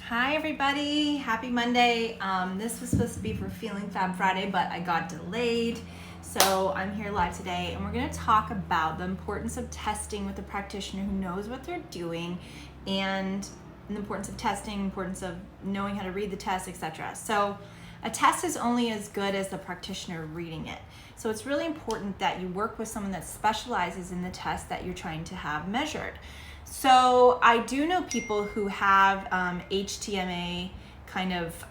Hi everybody, happy Monday. This was supposed to be for Feeling Fab Friday, but I got delayed. So I'm here live today and we're gonna talk about the importance of testing with a practitioner who knows what they're doing and the importance of testing, importance of knowing how to read the test, etc. So a test is only as good as the practitioner reading it. So it's really important that you work with someone that specializes in the test that you're trying to have measured. So I do know people who have HTMA kind of,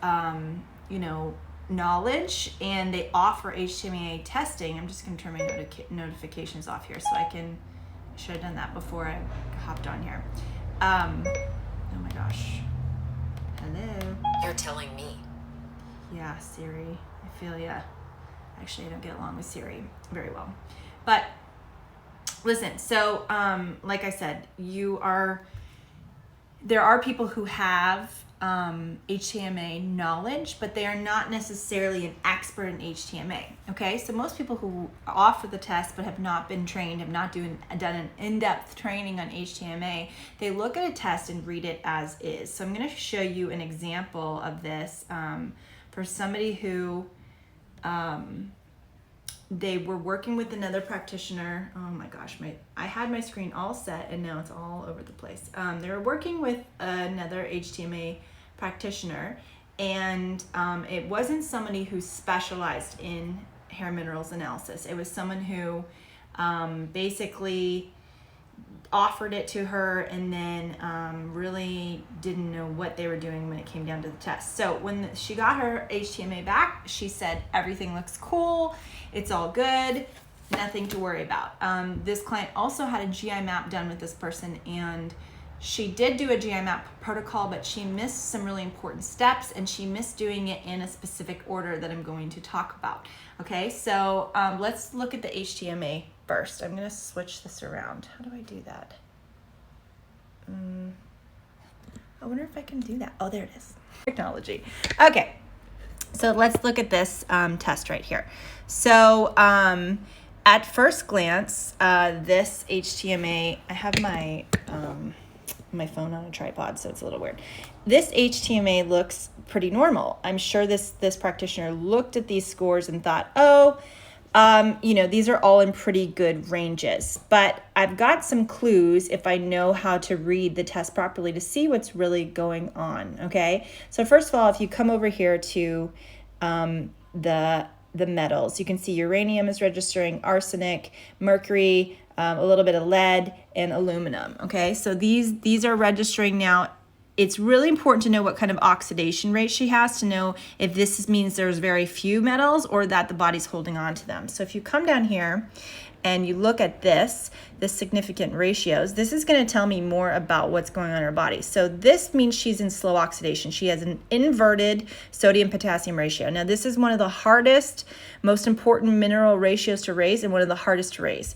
knowledge, and they offer HTMA testing. I'm just going to turn my notifications off here so I should have done that before I hopped on here. Oh my gosh. Hello. You're telling me. Yeah, Siri, I feel ya. Actually, I don't get along with Siri very well. But listen, so like I said, there are people who have HTMA knowledge, but they are not necessarily an expert in HTMA. Okay, so most people who offer the test but have not been trained, have not done an in-depth training on HTMA, they look at a test and read it as is. So I'm going to show you an example of this for somebody who they were working with another practitioner. Oh my gosh, I had my screen all set and now it's all over the place. They were working with another HTMA practitioner, and it wasn't somebody who specialized in hair minerals analysis. It was someone who basically offered it to her and then really didn't know what they were doing when it came down to the test. So when she got her HTMA back, she said everything looks cool, it's all good, nothing to worry about. This client also had a GI map done with this person, and she did do a GI map protocol, but she missed some really important steps, and she missed doing it in a specific order that I'm going to talk about. Okay, so let's look at the HTMA first. I'm going to switch this around. How do I do that? I wonder if I can do that. Oh, there it is. Technology. Okay, so let's look at this test right here. So at first glance, this HTMA, I have my my phone on a tripod, so it's a little weird. This HTMA looks pretty normal. I'm sure this practitioner looked at these scores and thought, oh, these are all in pretty good ranges, but I've got some clues if I know how to read the test properly to see what's really going on. Okay, so first of all, if you come over here to the metals, you can see uranium is registering, arsenic, mercury, a little bit of lead, and aluminum. Okay, so these are registering now. It's really important to know what kind of oxidation rate she has to know if this means there's very few metals or that the body's holding on to them. So if you come down here and you look at this significant ratios, this is going to tell me more about what's going on in her body. So this means she's in slow oxidation. She has an inverted sodium-potassium ratio. Now this is one of the hardest, most important mineral ratios to raise and one of the hardest to raise.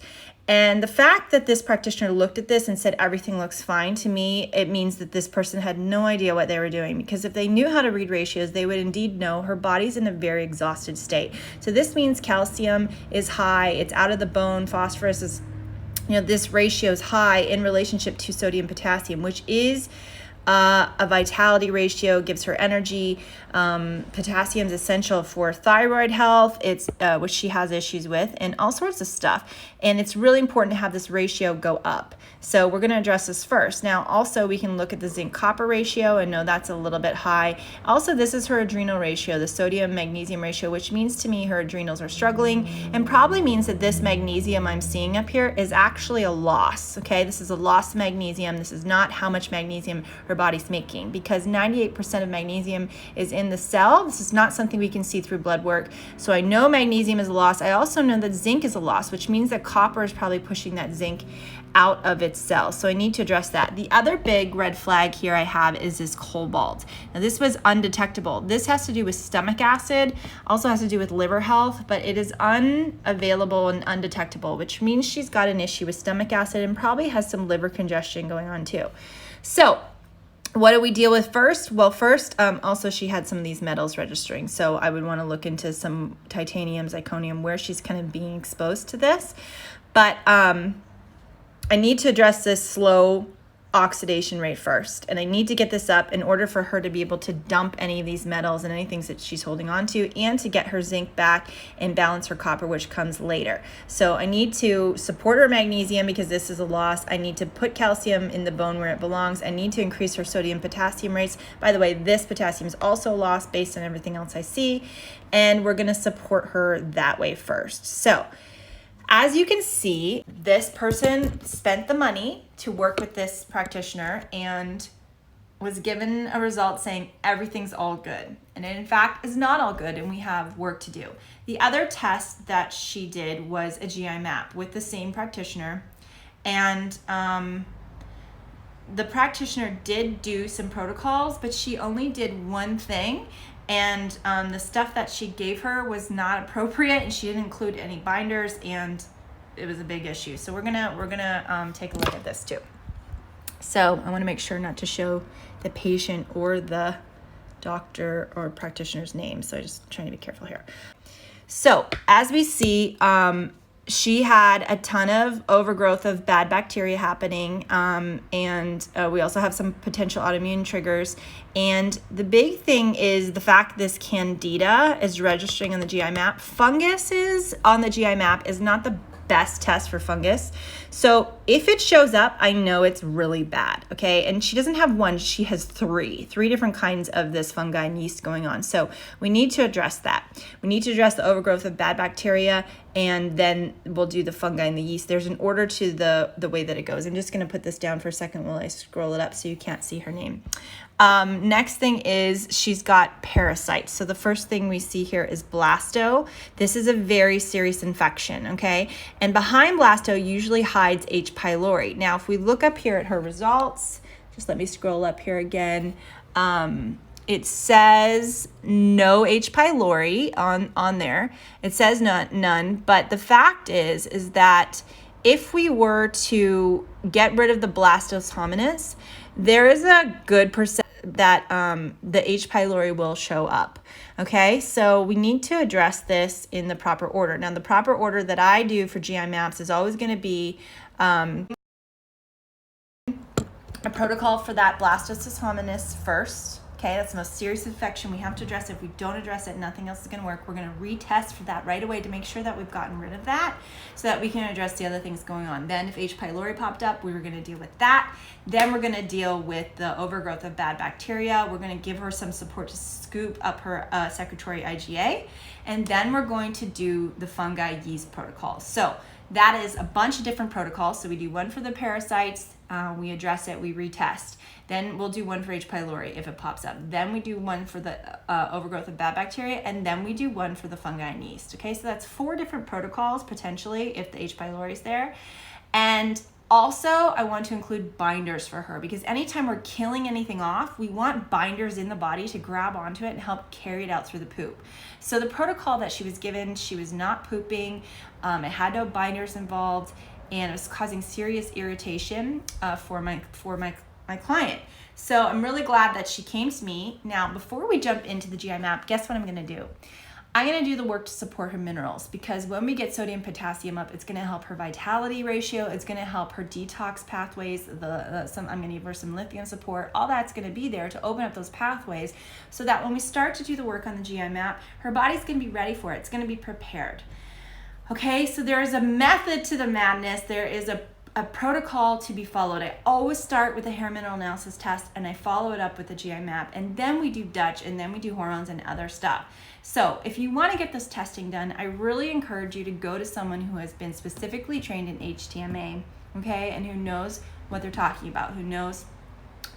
And the fact that this practitioner looked at this and said everything looks fine, to me, it means that this person had no idea what they were doing, because if they knew how to read ratios, they would indeed know her body's in a very exhausted state. So this means calcium is high, it's out of the bone, phosphorus is, this ratio is high in relationship to sodium potassium, which is a vitality ratio, gives her energy. Potassium is essential for thyroid health, it's which she has issues with, and all sorts of stuff. And it's really important to have this ratio go up. So we're going to address this first. Now, also, we can look at the zinc-copper ratio and know that's a little bit high. Also, this is her adrenal ratio, the sodium-magnesium ratio, which means to me her adrenals are struggling, and probably means that this magnesium I'm seeing up here is actually a loss. Okay, this is a loss of magnesium. This is not how much magnesium her body's making, because 98% of magnesium is in the cell. This is not something we can see through blood work. So I know magnesium is a loss. I also know that zinc is a loss, which means that copper is probably pushing that zinc out of its cell. So I need to address that. The other big red flag here I have is this cobalt. Now this was undetectable. This has to do with stomach acid, also has to do with liver health, but it is unavailable and undetectable, which means she's got an issue with stomach acid and probably has some liver congestion going on too. So what do we deal with first? Well, first, also she had some of these metals registering. So I would want to look into some titanium, zirconium, where she's kind of being exposed to this. But I need to address this slow oxidation rate first. And I need to get this up in order for her to be able to dump any of these metals and any things that she's holding on to, and to get her zinc back and balance her copper, which comes later. So I need to support her magnesium because this is a loss. I need to put calcium in the bone where it belongs. I need to increase her sodium potassium rates. By the way, this potassium is also lost based on everything else I see. And we're going to support her that way first. So as you can see, this person spent the money to work with this practitioner and was given a result saying everything's all good. And it in fact is not all good, and we have work to do. The other test that she did was a GI map with the same practitioner. And the practitioner did do some protocols, but she only did one thing. And the stuff that she gave her was not appropriate, and she didn't include any binders, and it was a big issue. So we're gonna take a look at this too. So I want to make sure not to show the patient or the doctor or practitioner's name. So I'm just trying to be careful here. So as we see, she had a ton of overgrowth of bad bacteria happening, and we also have some potential autoimmune triggers. And the big thing is the fact this candida is registering on the GI map. Fungus is on the GI map is not the best test for fungus. So if it shows up, I know it's really bad, okay? And she doesn't have one, she has three different kinds of this fungi and yeast going on. So we need to address that. We need to address the overgrowth of bad bacteria, and then we'll do the fungi and the yeast. There's an order to the way that it goes. I'm just gonna put this down for a second while I scroll it up so you can't see her name. Next thing is she's got parasites. So the first thing we see here is blasto. This is a very serious infection, okay? And behind blasto usually hides H. pylori. Now, if we look up here at her results, just let me scroll up here again. It says no H. pylori on there. It says none, but the fact is that if we were to get rid of the blastos hominis, there is a good percent that the H. pylori will show up. Okay, so we need to address this in the proper order. Now, the proper order that I do for GI maps is always going to be a protocol for that blastocyst hominis first. Okay, that's the most serious infection. We have to address it. If we don't address it, nothing else is going to work. We're going to retest for that right away to make sure that we've gotten rid of that so that we can address the other things going on. Then if H. pylori popped up, we were going to deal with that. Then we're going to deal with the overgrowth of bad bacteria. We're going to give her some support to scoop up her secretory IgA. And then we're going to do the fungi yeast protocol. So that is a bunch of different protocols. So we do one for the parasites, we address it, we retest. Then we'll do one for H. pylori if it pops up. Then we do one for the overgrowth of bad bacteria, and then we do one for the fungi and yeast. Okay, so that's 4 different protocols potentially if the H. pylori is there. And also, I want to include binders for her because anytime we're killing anything off, we want binders in the body to grab onto it and help carry it out through the poop. So the protocol that she was given, she was not pooping, it had no binders involved, and it was causing serious irritation for my client. So I'm really glad that she came to me. Now, before we jump into the GI map, guess what I'm gonna do? I'm gonna do the work to support her minerals because when we get sodium potassium up, it's gonna help her vitality ratio, it's gonna help her detox pathways, I'm gonna give her some lithium support, all that's gonna be there to open up those pathways so that when we start to do the work on the GI map, her body's gonna be ready for it, it's gonna be prepared. Okay, so there is a method to the madness, there is a protocol to be followed. I always start with a hair mineral analysis test and I follow it up with the GI map, and then we do Dutch, and then we do hormones and other stuff. So if you want to get this testing done, I really encourage you to go to someone who has been specifically trained in HTMA, okay, and who knows what they're talking about, who knows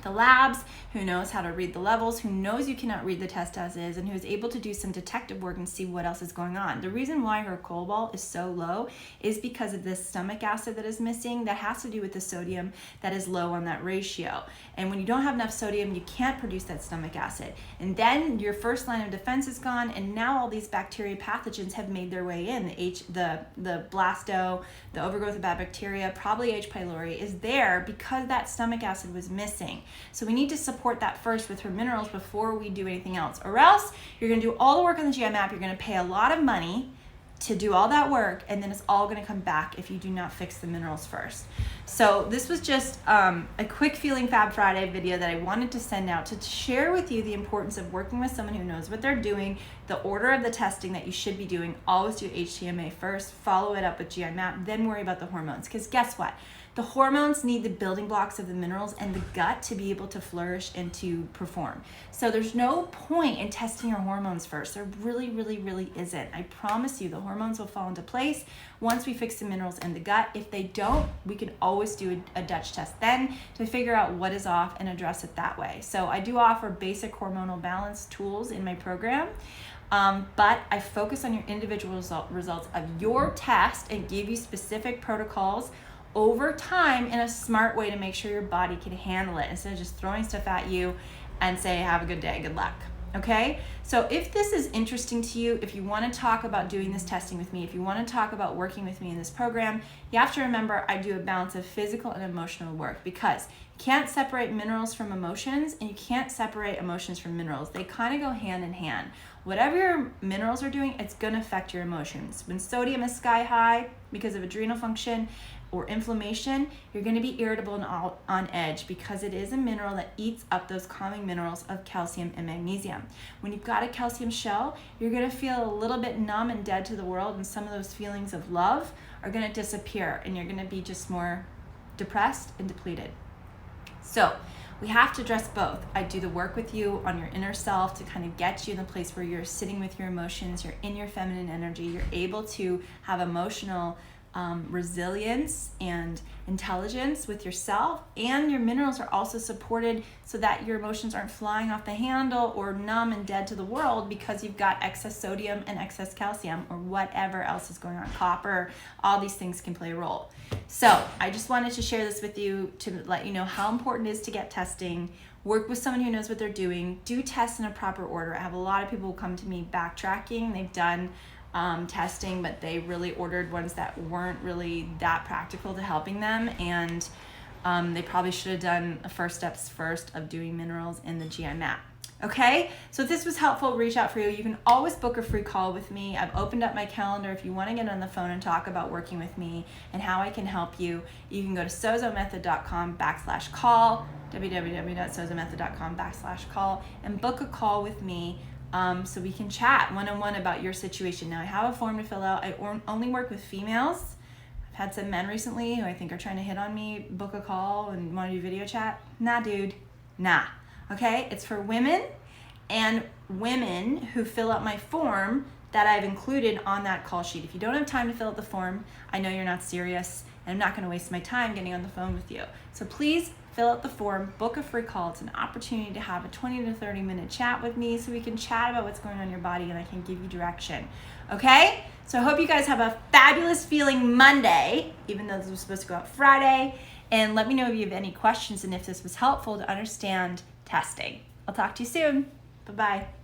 the labs, who knows how to read the levels, who knows you cannot read the test as is, and who is able to do some detective work and see what else is going on. The reason why her cobalt is so low is because of this stomach acid that is missing. That has to do with the sodium that is low on that ratio. And when you don't have enough sodium, you can't produce that stomach acid. And then your first line of defense is gone, and now all these bacteria pathogens have made their way in. The blasto, the overgrowth of bad bacteria, probably H. pylori is there because that stomach acid was missing. So we need to support that first with her minerals before we do anything else, or else you're going to do all the work on the GI map, you're going to pay a lot of money, to do all that work, and then it's all going to come back if you do not fix the minerals first. So this was just a quick Feeling Fab Friday video that I wanted to send out to share with you the importance of working with someone who knows what they're doing, the order of the testing that you should be doing. Always do HTMA first, follow it up with GI MAP, then worry about the hormones. Because guess what? The hormones need the building blocks of the minerals and the gut to be able to flourish and to perform. So there's no point in testing your hormones first. There really isn't. I promise you the hormones will fall into place once we fix the minerals in the gut. If they don't, we can always do a Dutch test then to figure out what is off and address it that way. So I do offer basic hormonal balance tools in my program. But I focus on your individual results of your test and give you specific protocols over time in a smart way to make sure your body can handle it instead of just throwing stuff at you and say, have a good day, good luck. Okay? So if this is interesting to you, if you want to talk about doing this testing with me, if you want to talk about working with me in this program, you have to remember I do a balance of physical and emotional work, because you can't separate minerals from emotions and you can't separate emotions from minerals. They kind of go hand in hand. Whatever your minerals are doing, it's going to affect your emotions. When sodium is sky high because of adrenal function or inflammation, you're going to be irritable and on edge, because it is a mineral that eats up those calming minerals of calcium and magnesium. When you've got a calcium shell, you're going to feel a little bit numb and dead to the world, and some of those feelings of love are going to disappear, and you're going to be just more depressed and depleted. So we have to address both. I do the work with you on your inner self to kind of get you in the place where you're sitting with your emotions, you're in your feminine energy, you're able to have emotional resilience and intelligence with yourself, and your minerals are also supported so that your emotions aren't flying off the handle or numb and dead to the world because you've got excess sodium and excess calcium or whatever else is going on, copper. All these things can play a role. So I just wanted to share this with you to let you know how important it is to get testing. Work with someone who knows what they're doing. Do tests in a proper order. I have a lot of people who come to me backtracking. They've done testing, but they really ordered ones that weren't really that practical to helping them, and they probably should have done the first steps first of doing minerals in the GI MAP. Okay, so if this was helpful, reach out for you. You can always book a free call with me. I've opened up my calendar. If you want to get on the phone and talk about working with me and how I can help you, you can go to sozomethod.com/call, www.sozomethod.com/call, and book a call with me so we can chat one-on-one about your situation. Now, I have a form to fill out. I only work with females. I've had some men recently who I think are trying to hit on me, book a call and want to do video chat. Nah, dude, nah. Okay, it's for women and women who fill out my form that I've included on that call sheet. If you don't have time to fill out the form, I know you're not serious, and I'm not going to waste my time getting on the phone with you. So please fill out the form, book a free call. It's an opportunity to have a 20 to 30 minute chat with me so we can chat about what's going on in your body and I can give you direction. Okay? So I hope you guys have a fabulous feeling Monday, even though this was supposed to go out Friday. And let me know if you have any questions and if this was helpful to understand testing. I'll talk to you soon. Bye-bye.